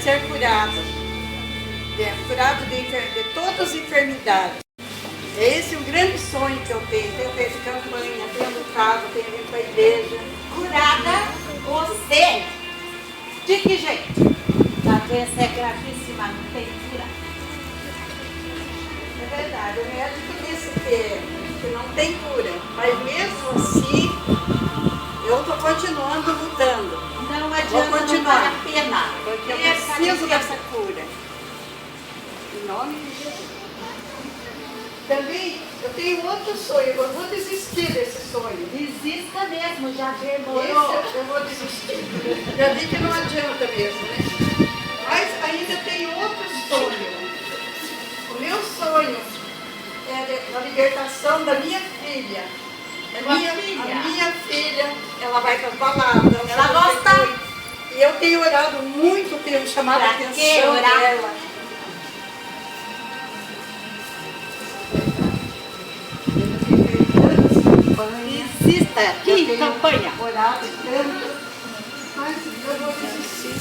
ser curado. Curado de todas as enfermidades. Esse é um grande sonho que eu tenho. Tenho feito campanha, tenho lutado, tenho vindo para a igreja. Curada você. De que jeito? A doença é gravíssima, não tem cura. É verdade, o médico disse que não tem cura. Mas mesmo assim, eu estou continuando lutando. Não adianta, não vale a pena. Porque eu preciso dessa cura. Em nome de Jesus. Também, eu tenho outro sonho, eu vou desistir desse sonho. Desista mesmo, já demorou. Esse eu vou desistir. Já vi que não adianta mesmo, né? Mas ainda tenho outro sonho. O meu sonho é a libertação da minha filha. A minha filha, ela vai para as baladas. Ela gosta. E eu tenho orado muito, tenho chamado a atenção dela. Insista, que campanha. Orado tanto, mas eu vou desistir.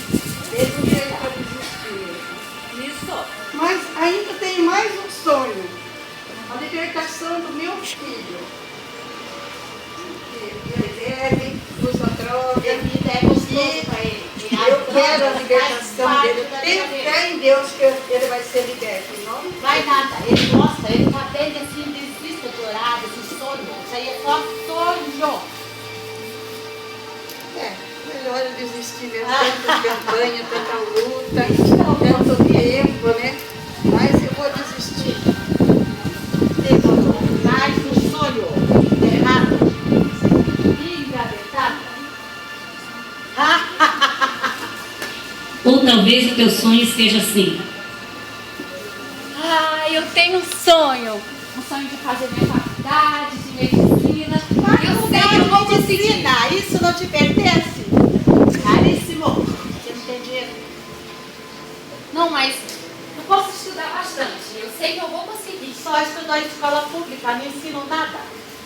Mesmo jeito para desistir. Isso. Mas ainda tem mais um sonho. A libertação do meu filho. Ele bebe, usa droga. Ele é gostoso para ele. Eu quero a libertação dele. Eu tenho fé em Deus que ele vai ser liberto. Em nome de Vai Jesus. nada, ele gosta, ele tá bem assim, desista de orar, desse sonho. Isso aí é só sonho. É, melhor eu desistir mesmo. Tanta campanha, tanta luta, tanto tempo, né? Mas eu vou desistir. Demorou. Mais um sonho errado. Engavetado. Ou talvez o teu sonho esteja assim. Eu tenho um sonho de fazer minha faculdade de medicina. Eu sei que eu vou conseguir. Isso não te pertence. Caríssimo. Você não tem dinheiro. Não, mas eu posso estudar bastante. Eu sei que eu vou conseguir. Só estudou em escola pública, não ensinam nada.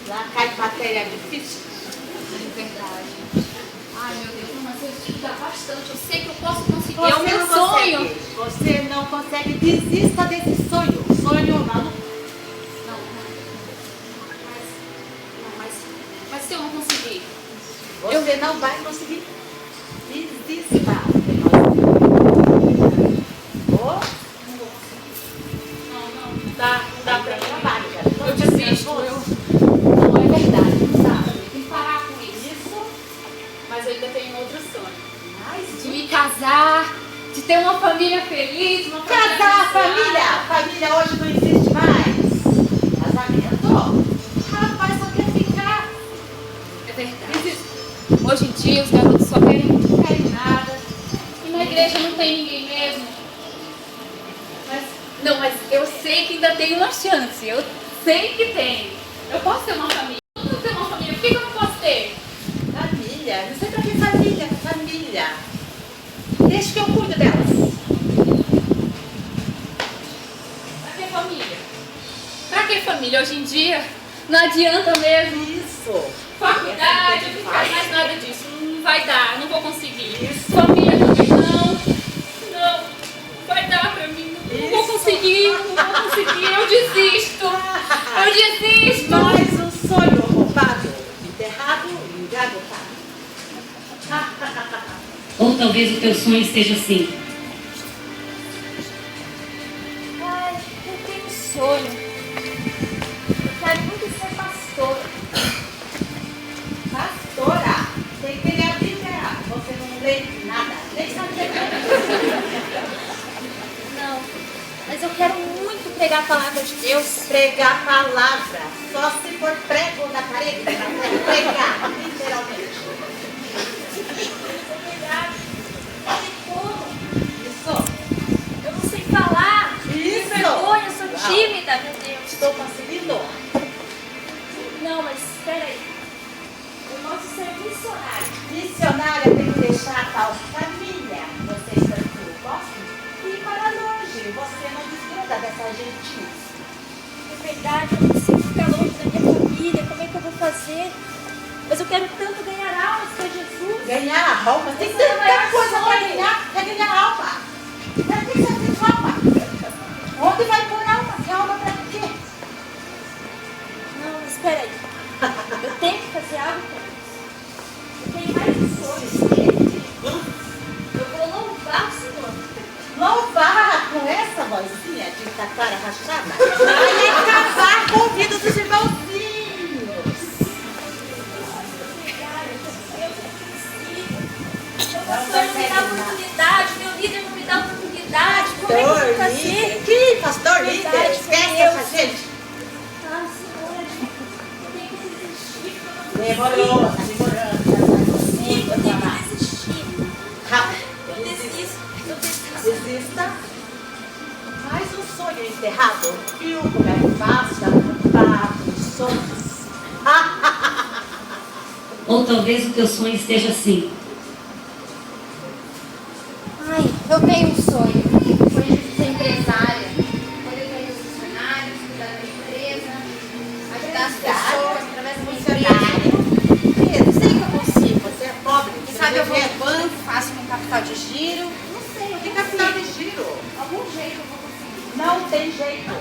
Lá cai matéria difícil. É verdade. Ai, meu Deus, não, mas eu estudar bastante. Eu sei que eu posso conseguir. Você É o meu não sonho. consegue. Você não consegue. Desista desse sonho. Sonho maluco. Não, mas se eu não conseguir? Você não vai conseguir. Desista. Oh, Não não dá pra trabalho. Eu desisto. Não, é verdade, sabe? Tem que parar com isso. Mas eu ainda tenho outro sonho. De me casar, de ter uma família feliz, uma família Casar, abençoada. família hoje não existe mais. Casamento, rapaz, só quer ficar. É verdade. Hoje em dia os garotos só querem nada. E na igreja não tem ninguém mesmo. Mas eu sei que ainda tem uma chance. Eu sei que tem. Eu posso ter uma família. Eu posso ter uma família. Por que eu não posso ter? Família, não sei pra que família. Deixa que eu cuido delas. Pra que família? Pra que família? Hoje em dia não adianta mesmo. Isso. Faculdade, eu não quero mais nada disso. Não vai dar, não vou conseguir. Família também não vai dar pra mim. Não vou conseguir, eu desisto. Eu desisto. Mais um sonho roubado, enterrado e engarrafado. Ou talvez o teu sonho esteja assim. Eu tenho um sonho. Eu quero muito ser pastora. Pastora, tem que ler a Bíblia. Você não lê nada, nem sabe Não, mas eu quero muito pregar a palavra de Deus. pregar a palavra. Só se for prego na parede, mas pregar, literalmente. É verdade. Não tem como. Isso. Eu não sei falar. Isso. Que vergonha, eu sou Uau. tímida, meu Deus. Estou conseguindo. Não, mas espera aí. Eu posso ser missionária. Missionária tem que deixar a tal família. Vocês tanto gostam? E ir para longe. Você não desgruda dessa gentinha. É verdade, eu não consigo ficar longe da minha família. Como é que eu vou fazer? Mas eu quero tanto ganhar almas para Jesus. Ganhar alma. Tem Esse é o tanta maior coisa para sonho. ganhar. Quer ganhar alma. Pra que você tem calma? Onde vai pôr alma? Que alma pra quê? Não, espera aí. Eu tenho que fazer algo pra isso. Eu tenho mais um sonho. Eu vou louvar o Senhor. Louvar com essa vozinha de taquara rachada? Vai acabar com o ouvido dos irmãozinhos. Meu pastor não me dá oportunidade, meu líder não me dá oportunidade. Como é que eu vou fazer? Que pastor líder? Verdade, Esquece meu Deus. essa gente. Ah, Senhor, eu tenho que desistir. Demorou, tá demorando. Sim, eu tenho que desistir. Rápido. Eu desisto. Eu desisto. Desista. Mais um sonho enterrado. Viu como é fácil acabar com os sonhos? Ou talvez o teu sonho esteja assim. Ai, eu tenho um sonho. Foi de ser empresária. Poder ter os funcionários, cuidar da empresa, ajudar as pessoas através da minha empresa. Eu sei que eu consigo. Você é pobre. Quem sabe eu vou no banco, faço um capital de giro. Não sei, eu Que vou capital de conseguir. giro? Algum jeito eu vou conseguir. Não tem jeito.